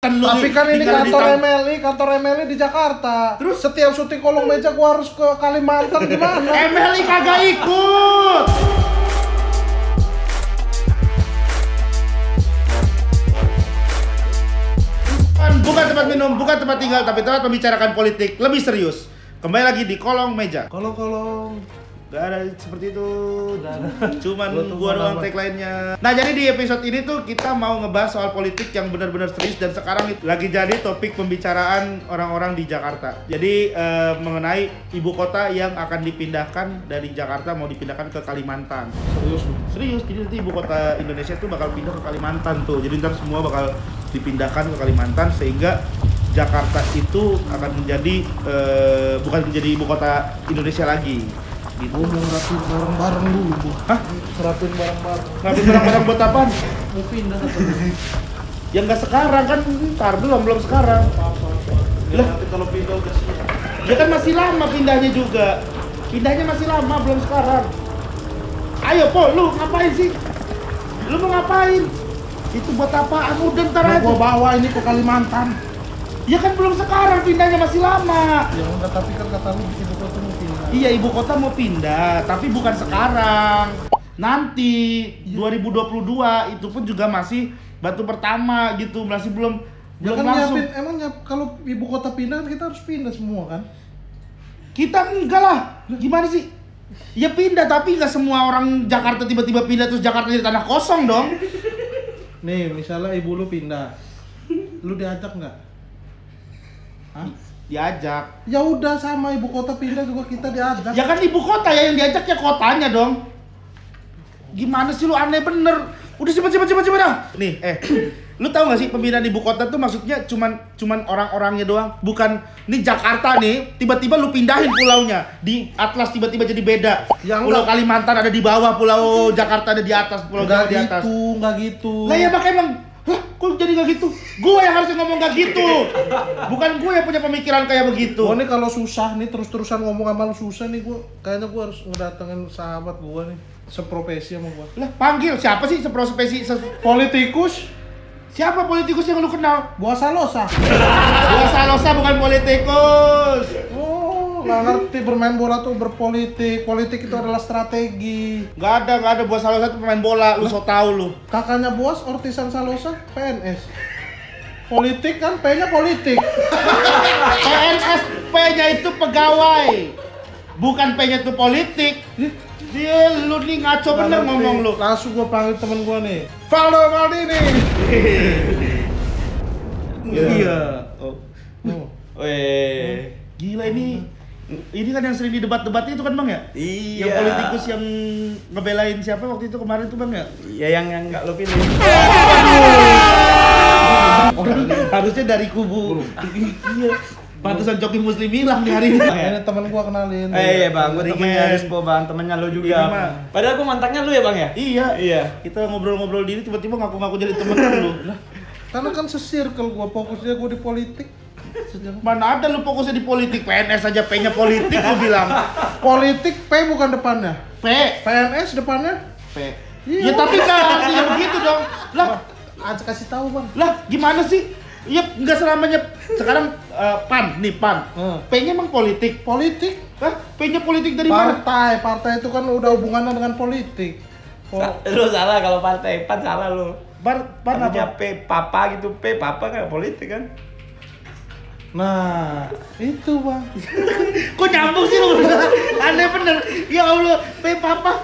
Kristen lu. Tapi kan ini kantor MLI di Jakarta. Terus setiap syuting kolong meja gua harus ke Kalimantan gimana? MLI kagak ikut. Bukan tempat minum, bukan tempat tinggal, tapi tempat membicarakan politik lebih serius. Kembali lagi di kolong meja. Kolong. Gak ada seperti itu. Cuman gua doang tagline-nya. Nah, jadi di episode ini tuh kita mau ngebahas soal politik yang benar-benar serius dan sekarang lagi jadi topik pembicaraan orang-orang di Jakarta. Jadi mengenai ibu kota yang akan dipindahkan dari Jakarta mau dipindahkan ke Kalimantan. Serius. Jadi nanti ibu kota Indonesia tuh bakal pindah ke Kalimantan tuh. Jadi ntar semua bakal dipindahkan ke Kalimantan sehingga Jakarta itu akan menjadi bukan menjadi ibu kota Indonesia lagi. Gitu. Gua mau ngerapin barang-barang dulu, Bu. Hah? Ngerapin barang-barang. Ngerapin barang-barang buat apaan? Mau pindah katanya. Ya nggak sekarang kan, ntar belum sekarang. Apa-apa. Ya nanti kalau pindah udah siap. Ya kan masih lama pindahnya juga. Pindahnya masih lama, belum sekarang. Ayo, Po, lu ngapain sih? Lu mau ngapain? Itu buat apaan? Udah ntar aja. Gua bawa ini ke Kalimantan. Ya kan belum sekarang, pindahnya masih lama. Ya enggak, tapi kan kata lu ibu kota mau pindah. Iya, ibu kota mau pindah, tapi bukan sekarang. Nanti 2022 itu pun juga masih batu pertama gitu, masih belum Ya kan langsung. emangnya kalau ibu kota pindah kan kita harus pindah semua kan? Kita enggak lah. Gimana sih? Ya pindah, tapi nggak semua orang Jakarta tiba-tiba pindah terus Jakarta jadi tanah kosong dong. Nih, misalnya ibu lu pindah. Lu diajak nggak? Hah? Diajak. Ya udah, sama ibu kota pindah juga kita diajak. Ya kan ibu kota ya yang diajak, ya kotanya dong. Gimana sih lu, aneh bener. Udah cepet dah. Nih, lu tahu nggak sih pemindahan ibu kota tuh maksudnya cuman orang-orangnya doang, bukan nih Jakarta nih tiba-tiba lu pindahin pulaunya di atlas tiba-tiba jadi beda. Ya, Pulau Kalimantan ada di bawah, Pulau Jakarta ada di atas, Pulau Jawa di atas. Nggak gitu. Lah ya makanya emang, kok jadi nggak gitu? Gue yang harusnya ngomong nggak gitu, bukan gue yang punya pemikiran kayak begitu. Gua nih kalau susah nih terus-terusan ngomong sama lu susah nih, kayaknya gua harus ngedatengin sahabat gua nih, seprofesi sama gua. Lah panggil siapa sih seprofesi? Politikus? Siapa politikus yang lu kenal? Gua Salosa. Gua Salosa bukan politikus. Oh, nggak ngerti bermain bola tuh berpolitik. Politik itu adalah strategi. Nggak ada Bos Salosa tuh pemain bola, lu so tau lu. Kakaknya Bos, Ortisan Salosa, PNS. Politik kan, P-nya politik. PNS, P-nya itu pegawai. Bukan P-nya itu politik. Dia lu nih ngaco bener ngomong lu. Langsung gua panggil temen gua nih. Valdo Maldini. Iya. Oh. Weh. Gila ini. Ini kan yang sering di debat-debat itu kan Bang ya? Iya. Yang politikus yang ngebelain siapa waktu itu kemarin tuh Bang ya? Iya, yang enggak lo pilih. Harusnya dari kubu. Iya. Pantesan Coki Muslim hilang di hari ini. Ini temen gua kenalin. Iya Bang, gua Ringan. temennya Rispo Bang, temennya lo Ini juga. mah. Padahal gua mantannya lu ya Bang ya? Iya. Iya. Kita ngobrol-ngobrol diri tiba-tiba ngaku-ngaku jadi temen lu. Karena kan se-circle gua, fokusnya gua di politik. Mana ada lu fokusnya di politik? PNS aja P-nya politik lu bilang. Politik P bukan depannya. P. PNS depannya. P. Iya. Ya tapi kan artinya begitu dong. Lah, Aja kasih tahu Bang. lah gimana sih? Ya nggak selamanya. Sekarang PAN, nih PAN. P-nya emang politik. Politik. Hah? P-nya politik dari mana? Partai itu kan udah hubungannya dengan politik. Lu salah kalau partai, pan salah lu. PAN Harusnya apa? P papa gitu, P papa kan politik kan. Nah, itu Bang. Kok nyambung sih lu? Aneh bener. Ya Allah, P apa?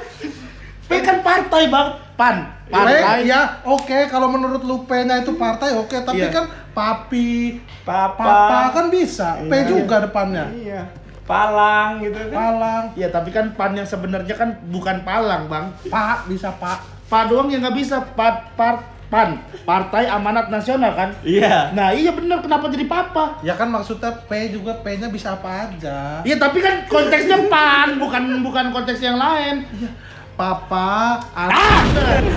P kan partai Bang. PAN. Partai. Ya, oke, kalau menurut lu P-nya itu partai, oke, tapi Iya. kan papi, Papa. papa kan bisa. P Iya. juga depannya. Iya. Palang gitu kan. Palang, Ya tapi kan PAN yang sebenarnya kan bukan palang Bang. Pak bisa Pak. PAN doang yang nggak bisa. PAN. Partai Amanat Nasional kan? Iya. Nah iya bener, kenapa jadi papa? Ya kan maksudnya P juga, P-nya bisa apa aja. Ya tapi kan konteksnya PAN, bukan konteks yang lain. Papa,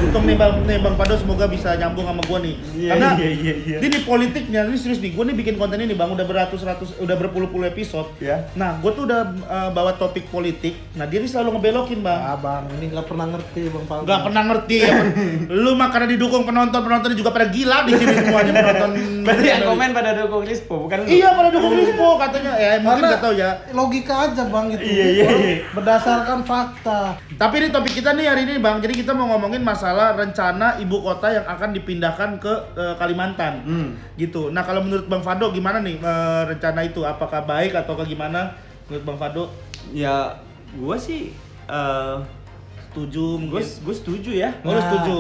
Untung nih Bang Pado semoga bisa nyambung sama gua nih. Iya, Karena iya. ini politiknya, ini serius nih. Gua nih bikin konten ini Bang udah udah berpuluh-puluh episode. Ya. Nah, gua tuh udah bawa topik politik. Nah, dia nih selalu ngebelokin, Bang. Abang, ini nggak pernah ngerti Bang Paldo. Nggak pernah ngerti ya. Lu mah karena didukung penonton juga pada gila di sini semuanya penonton. Berarti yang komen pada dukung Rispo, bukan lu? Iya, pada dukung Rispo katanya. Ya, mungkin nggak tahu ya. Logika aja Bang gitu. Iya. Berdasarkan fakta. Tapi ini topik kita nih hari ini Bang, jadi kita mau ngomongin masalah rencana ibu kota yang akan dipindahkan ke Kalimantan, gitu. Nah kalau menurut Bang Fado gimana nih rencana itu? Apakah baik atau gimana menurut Bang Fado? Ya, gua sih Setuju? gue setuju ya. Oh, lu setuju?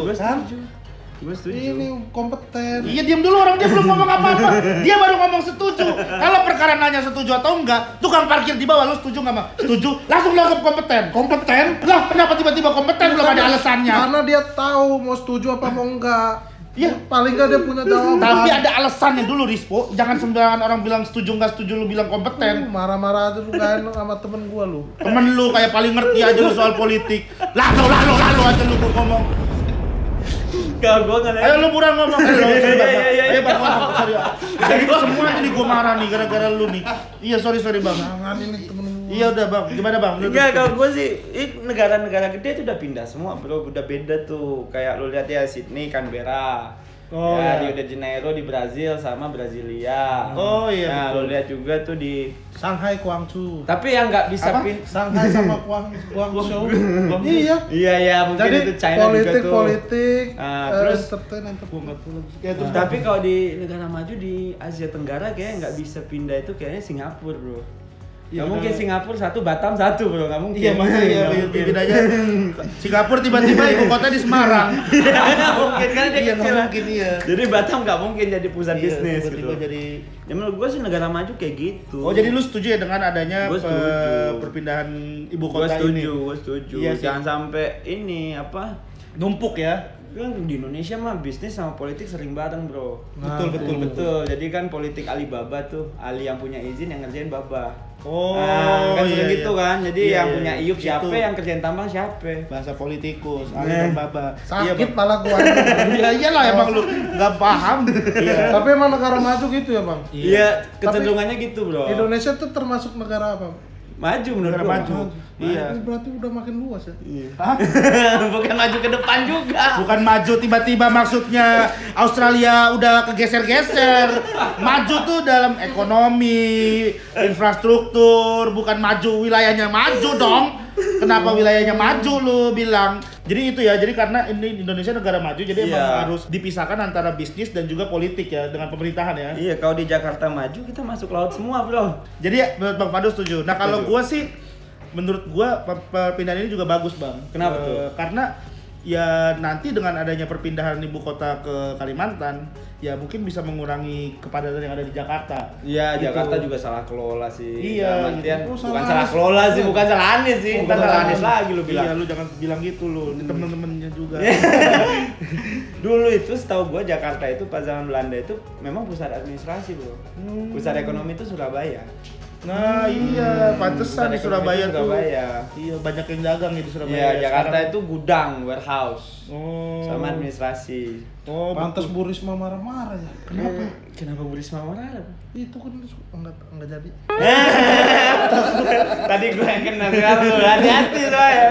Gue setuju. Ini kompeten. Iya diam dulu, orang dia belum ngomong apa-apa. Dia baru ngomong setuju. Kalau perkara nanya setuju atau enggak, tukang parkir di bawah lu setuju nggak Bang? Setuju. Langsung langgap kompeten. Kompeten? Lah kenapa tiba-tiba kompeten? Belum ada alasannya. Karena dia tahu mau setuju apa mau enggak. Iya. Paling enggak dia punya jawaban. Tapi ada alasannya dulu Rispo. Jangan sembarangan orang bilang setuju nggak setuju lu bilang kompeten. Marah-marah aja lu gak enak sama temen gua lu. Temen lu kayak paling ngerti aja lu soal politik. Lalu aja lu ngomong. Gak, gue nggak. Ayo lu buruan ngomong. Iya. Ayo Bang ngomong. Sorry. Jadi semua ini gua marah nih gara-gara lu nih. Iya sorry Bang. Jangan ini temen gua. Iya udah Bang. Gimana Bang? Enggak, kalau gue sih negara-negara gede itu udah pindah semua bro, udah beda tuh. Kayak lu lihat ya Sydney, Canberra. Oh, ya, iya. Rio de Janeiro di Brazil sama Brasilia. Oh iya, Nah, betul. lu lihat juga tuh di Shanghai, Guangzhou. tapi yang nggak bisa Apa? Shanghai sama Guangzhou. Iya. Iya, mungkin Jadi itu China juga tuh. politik, Terus entertain. Ya, terus tapi kalau di negara maju di Asia Tenggara kayaknya nggak bisa pindah itu kayaknya Singapura, bro. Iya, Nggak mungkin bener. Singapura satu, Batam satu, bro. Nggak mungkin. Iya makanya Nggak mungkin. bikin aja Singapura tiba-tiba ibu kota di Semarang. Nggak mungkin kan dia Iya kecil. nggak mungkin iya. Jadi Batam nggak mungkin jadi pusat Iya, bisnis tiba-tiba gitu. jadi. Ya menurut gua sih negara maju kayak gitu. Oh jadi lu setuju ya dengan adanya Gua setuju. perpindahan ibu Gua kota ini? setuju, gua setuju. Iya sih. Jangan sampai ini apa? Numpuk ya. Kan di Indonesia mah bisnis sama politik sering bareng, bro. Betul, betul. Jadi kan politik Alibaba tuh, Ali yang punya izin yang ngerjain Baba. Oh, Nah, kan iya, sering iya. gitu kan. Jadi Iya, yang iya. punya Iup siapa, Itu yang kerjain tambang siapa. bahasa politikus, Nah. Ali dan Baba. Iya, Sakit Bang. malah gua. Iya iyalah emang lu nggak paham. Iya. Tapi emang negara maju gitu ya Bang? Iya, kecenderungannya gitu, bro. Indonesia tuh termasuk negara apa? Maju menurut Negara gua. maju. Iya. Ini berarti udah makin luas ya? Hah? Bukan maju ke depan juga. Bukan maju tiba-tiba maksudnya Australia udah kegeser-geser. Maju tuh dalam ekonomi, infrastruktur, bukan maju wilayahnya maju dong. Kenapa wilayahnya maju lu bilang? Jadi itu ya, jadi karena ini Indonesia negara maju jadi Iya. emang harus dipisahkan antara bisnis dan juga politik ya dengan pemerintahan ya. Iya, kalau di Jakarta maju kita masuk laut semua, bro. Jadi ya, menurut Bang Fado setuju. Nah, kalau Setuju. gua sih menurut gua perpindahan ini juga bagus, Bang. Kenapa tuh? Karena ya nanti dengan adanya perpindahan ibu kota ke Kalimantan, ya mungkin bisa mengurangi kepadatan yang ada di Jakarta. Iya, Gitu. Jakarta juga salah kelola sih. Iya, Dalam artian gitu. bukan Salah salah Anies. kelola sih, bukan salah Anies sih. Bukan salah Anies lagi lu bilang. Iya, lu jangan bilang gitu lu. Di temen-temennya juga. Dulu itu setahu gua Jakarta itu pas zaman Belanda itu memang pusat administrasi, bro. Pusat ekonomi itu Surabaya. Nah, iya, pantesan di Pusat Surabaya ekonomi itu tuh. Surabaya. Iya, banyak yang dagang ya di Surabaya. Iya, Jakarta Sekarang- itu gudang, warehouse, Oh. sama administrasi. Oh, Pantes betul. Bu Risma marah-marah ya. Kenapa? Kenapa Bu Risma marah? Itu kan enggak jadi. Tadi gue yang kena sekarang lu, hati-hati soalnya.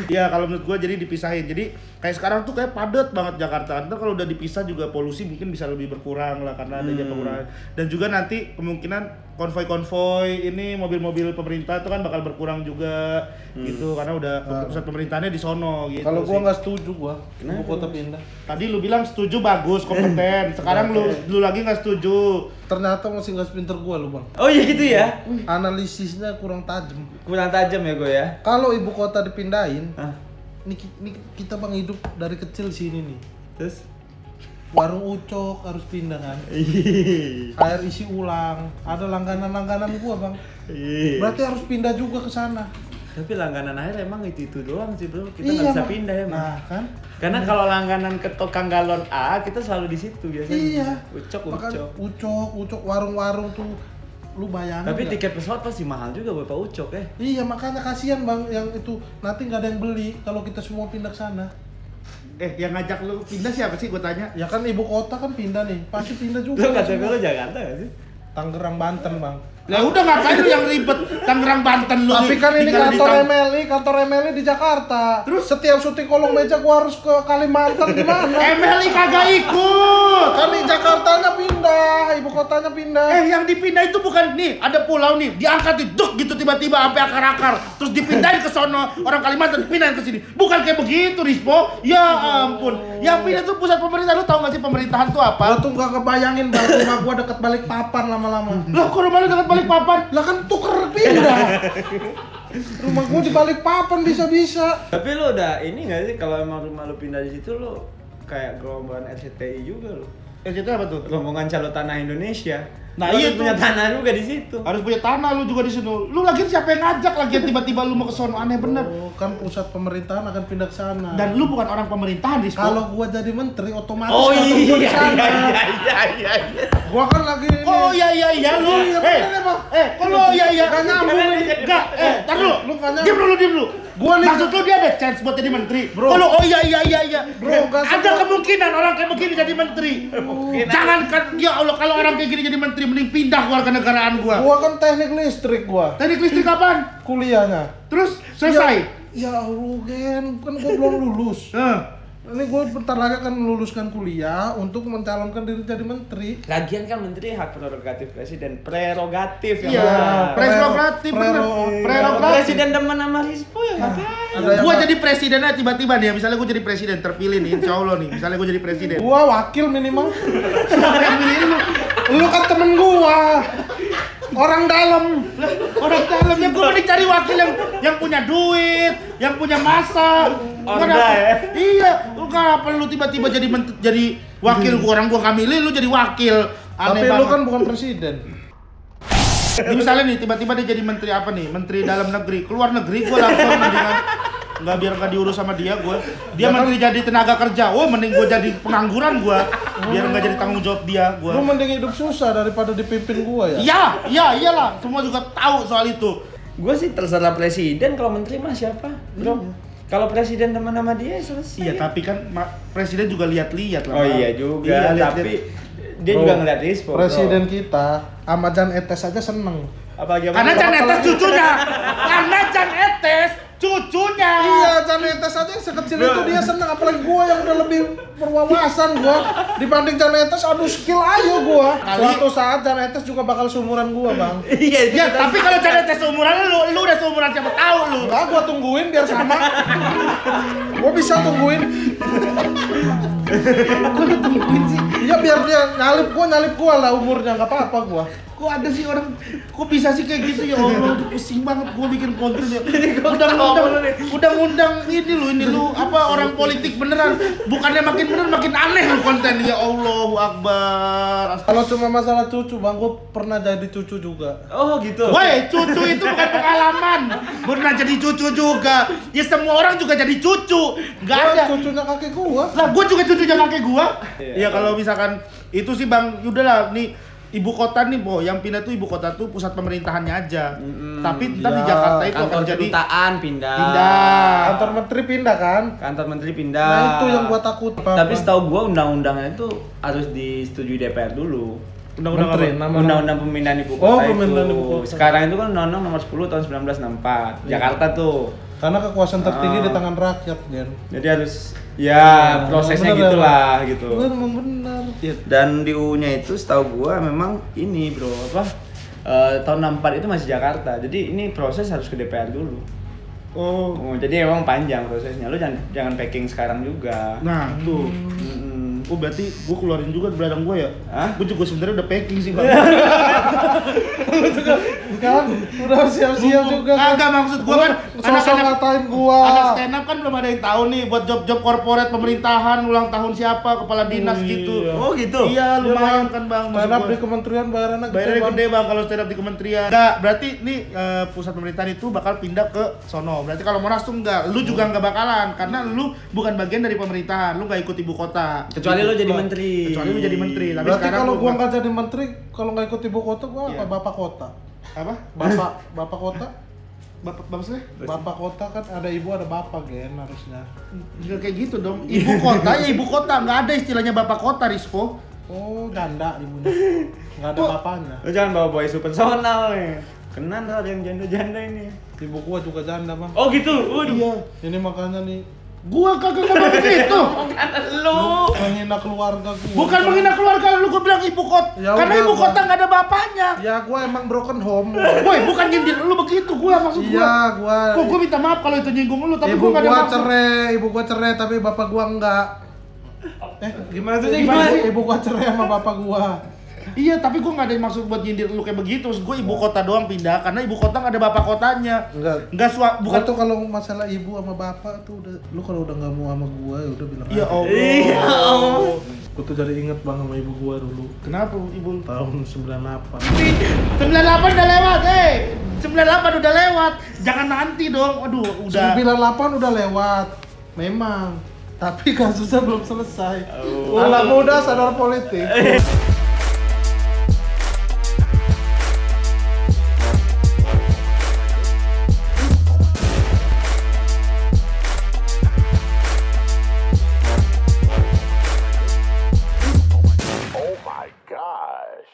Iya, kalau menurut gua jadi dipisahin. Jadi kayak sekarang tuh kayak padat banget Jakarta. Ntar kalau udah dipisah juga polusi mungkin bisa lebih berkurang lah karena adanya pengurangan. Dan juga nanti kemungkinan konvoi-konvoi ini mobil-mobil pemerintah itu kan bakal berkurang juga gitu karena udah pusat pemerintahannya di sono gitu. Kalau sih. gua nggak setuju gua, ibu kota pindah. Tadi lu bilang setuju bagus, kompeten. Sekarang lu lagi nggak setuju. Ternyata masih nggak sepinter gua lu Bang. Oh iya gitu ya? Analisisnya kurang tajam. Kurang tajam ya gue ya? Kalau ibu kota dipindahin, Hah? ini kita Bang hidup dari kecil sini nih. Terus? Warung Ucok harus pindah kan. Air isi ulang, ada langganan-langganan gua Bang. Berarti harus pindah juga ke sana. Tapi langganan air emang itu doang sih, bro. Kita nggak Iya, bisa Bang. pindah emang. Nah kan. Karena kalau langganan ke tukang galon A, kita selalu di situ biasanya. Iya. Ucok. Ucok, warung-warung tuh lu bayangin. Tapi nggak? tiket pesawat pasti mahal juga buat Pak Ucok ya. Iya, makanya kasihan Bang yang itu nanti nggak ada yang beli kalau kita semua pindah ke sana. Yang ngajak lu pindah siapa sih gua tanya? Ya kan ibu kota kan pindah nih, pasti pindah juga. Lu kata semua. lu Jakarta gak sih? Tangerang, Banten Bang. Ya udah ngapain lu yang ribet Tangerang Banten lu? Tapi kan ini tinggal di kantor MLI di Jakarta. Terus setiap syuting kolong meja gua harus ke Kalimantan gimana? MLI kagak ikut. Kan di Jakartanya pindah, ibu kotanya pindah. Yang dipindah itu bukan nih, ada pulau nih, diangkat duduk gitu tiba-tiba sampai akar-akar, terus dipindahin ke sono, orang Kalimantan dipindahin ke sini. Bukan kayak begitu, Rispo. Ya ampun. Yang pindah tuh pusat pemerintah. Lu tahu nggak sih pemerintahan tuh apa? Gua tuh nggak kebayangin Bang, rumah gua deket Balikpapan lama-lama. Loh, kok rumah lu dekat Balikpapan? Lah kan tuker pindah. Rumah gua di Balikpapan bisa-bisa. Tapi lu udah ini nggak sih kalau emang rumah lu pindah di situ lu kayak gerombolan RCTI juga lu. Itu apa tuh? Rombongan Calo Tanah Indonesia. Nah, Lu iya harus punya tuh. tanah juga di situ. Harus punya tanah lu juga di situ. Lu lagi siapa yang ngajak lagi tiba-tiba lu mau ke sono, aneh bener. Oh, kan pusat pemerintahan akan pindah ke sana. Dan lu bukan orang pemerintahan, Rispo. kalau gua jadi menteri otomatis Oh kan gua di iya sana. iya. Gua kan lagi ini. Oh iya lu. Iya, bener ya, Bang. Kalau iya. Gak nyambung ini. Enggak, tar dulu. Lu nggak nyambung. Diam dulu. Gua nih- Maksud lu dia ada chance buat jadi menteri? Bro. Kalau oh iya. Bro, nggak ada semua- kemungkinan orang kayak begini jadi menteri. Jangan kan ya Allah, kalau orang kayak gini jadi menteri mending pindah keluar ke negaraan gua. Gua kan teknik listrik gua. Teknik listrik kapan? Kuliahnya. Terus selesai. Ya Allah, Gen. Kan gua belum lulus. Ini gue bentar lagi akan meluluskan kuliah untuk mencalonkan diri jadi menteri. Lagian kan menteri hak prerogatif presiden, prerogatif Iya, benar. prerogatif bener. Prerogatif. Presiden demen sama Rispo ya ngapain? Ada yang Gua jadi presidennya tiba-tiba nih, misalnya gua jadi presiden terpilih nih, insya Allah nih, misalnya gua jadi presiden. Gua wakil minimal. Siapa yang milih lu? Lu kan temen gua. Orang dalam. Orang dalamnya gue mending cari wakil yang punya duit, yang punya masa. Orda ya? Iya, lu kenapa lu tiba-tiba jadi wakil gua, orang gua kamili lu jadi wakil. Tapi Aneh lu banget. kan bukan presiden. Ini misalnya nih tiba-tiba dia jadi menteri apa nih? Menteri dalam negeri, keluar negeri gua langsung mendingan biar nggak diurus sama dia gua. Dia menteri jadi tenaga kerja. Oh, mending gua jadi pengangguran gua. Biar nggak jadi tanggung jawab dia Lu gua. mending hidup susah daripada dipimpin gua ya. Iyalah, semua juga tahu soal itu. Gue sih terserah presiden, kalau menteri mah siapa? Bro. Kalau presiden teman sama dia selesai. Iya, tapi kan presiden juga lihat-lihat lah. Oh Bang. iya juga, Iya, lihat-lihat. tapi dia Bro, juga ngeliat Rispo. bro. Presiden kita sama Jan Etes aja seneng. Apalagi Karena Jan Etes cucunya. Karena Jan Etes cucunya. Iya, Jan Etes aja yang sekecil itu dia seneng, apalagi gua yang udah lebih berwawasan gua dibanding Jan Etes. Aduh, skill ayo gua. Suatu saat Jan Etes juga bakal seumuran gua, Bang. Iya, Ya, tapi kalau Jan Etes seumuran lu udah seumuran siapa tahu lu. Enggak, gua tungguin biar sama. Gua bisa tungguin. Kok lu tungguin sih? Iya, biar dia nyalip gua lah umurnya, enggak apa-apa gua. Kok ada sih orang, kok bisa sih kayak gitu ya Allah, pusing banget gua bikin konten ya. Udah ngundang ini lu apa orang politik beneran, bukannya makin bener makin aneh lu konten ya Allahu Akbar. Kalau cuma masalah cucu, Bang, gua pernah jadi cucu juga. Oh gitu. Woi, cucu itu bukan pengalaman, pernah jadi cucu juga. Ya semua orang juga jadi cucu, nggak Gua ada. cucunya kakek gua. Lah, gua juga cucunya kakek gua. Iya. Iya, kalau misalkan itu sih Bang, udahlah nih. Ibu kota nih, yang pindah tuh ibu kota tuh pusat pemerintahannya aja. Tapi ntar di Ya, Jakarta itu Kantor akan jadi kedutaan pindah. Kantor menteri pindah kan? Kantor menteri pindah. Nah, itu yang gua takut. Tapi setahu gua undang-undangnya itu harus disetujui DPR dulu. undang-undang Menteri, apa? nama- Undang-undang pemindahan ibu Oh, kota itu. pemindahan ibu kota. Sekarang itu kan undang-undang nomor 10 tahun 1964. Jakarta tuh. Karena kekuasaan tertinggi Ah. di tangan rakyat, Gen. Jadi harus ya prosesnya bener, gitulah gitu. Bener, emang bener. Dan di U-nya itu setahu gua memang ini bro apa tahun 64 itu masih Jakarta. Jadi ini proses harus ke DPR dulu. Oh, Oh, jadi emang panjang prosesnya. Lu jangan packing sekarang juga. nah tuh. Mm-mm. Oh, berarti gua keluarin juga beladang gua ya? Hah? Gua juga sebenarnya udah packing sih, Bang. Kan udah siap-siap juga kan. Kagak, maksud gua kan Sosok ngatain gua. anak stand up kan belum ada yang tahu nih buat job-job korporat pemerintahan, ulang tahun siapa, kepala dinas gitu. Oh gitu. Iya, lumayan kan Bang. maksud Stand up gua. di kementerian bayarannya Bayarnya Bang. gede Bang kalau stand up di kementerian. Enggak, berarti nih pusat pemerintahan itu bakal pindah ke sono. Berarti kalau Monas tuh enggak, lu juga enggak bakalan karena lu bukan bagian dari pemerintahan, lu enggak ikut ibu kota. Kecuali Kecuali lo jadi menteri. Kecuali lu jadi menteri. Tapi Berarti sekarang kalau lu gua nggak jadi menteri, kalau nggak ikut ibu kota, gua Iya. apa bapak kota? apa? Bapak kota? Bapak sih? Bapak kota kan ada ibu ada bapak gen harusnya. Nggak kayak gitu dong. Ibu kota ya ibu kota, nggak ada istilahnya bapak kota, Rispo. Oh, janda ibunya. Nggak ada Oh. bapaknya. Lo jangan bawa isu personal ya. Kena ntar yang janda-janda ini. Ibu gua juga janda, Bang. Oh gitu. Waduh. Iya. Ini makanya nih Gua kagak ngomong gitu. Lo. menghina keluarga gua. Bukan menghina keluarga lu, gua bilang ibu kota. Ya Karena udah, ibu gua- kota nggak ada bapaknya. Ya gua emang broken home. Woi, bukan nyindir lu begitu, gua maksud gua. Iya, gua. Kok gua minta maaf kalau itu nyinggung lu, tapi Ibu gua nggak ada gua maksud. ibu gua cerai tapi bapak gua enggak. Gimana tuh Gimana sih? Ibu gua cerai sama bapak gua. Iya, tapi gua nggak ada maksud buat nyindir lu kayak begitu. Maksud gua ibu kota doang pindah karena ibu kota nggak ada bapak kotanya. Enggak. Bukan Bukan tuh kalau masalah ibu sama bapak tuh udah lu kalau udah nggak mau sama gua ya udah bilang Ya aja. Allah. Iya. Gua tuh jadi inget bang sama ibu gua dulu Kenapa ibu? tahun 98. 98 udah lewat, 98 udah lewat. Jangan nanti dong. Aduh, udah. 98 udah lewat. Memang. Tapi kasusnya belum selesai. Oh. Anak muda sadar politik. Oh my gosh.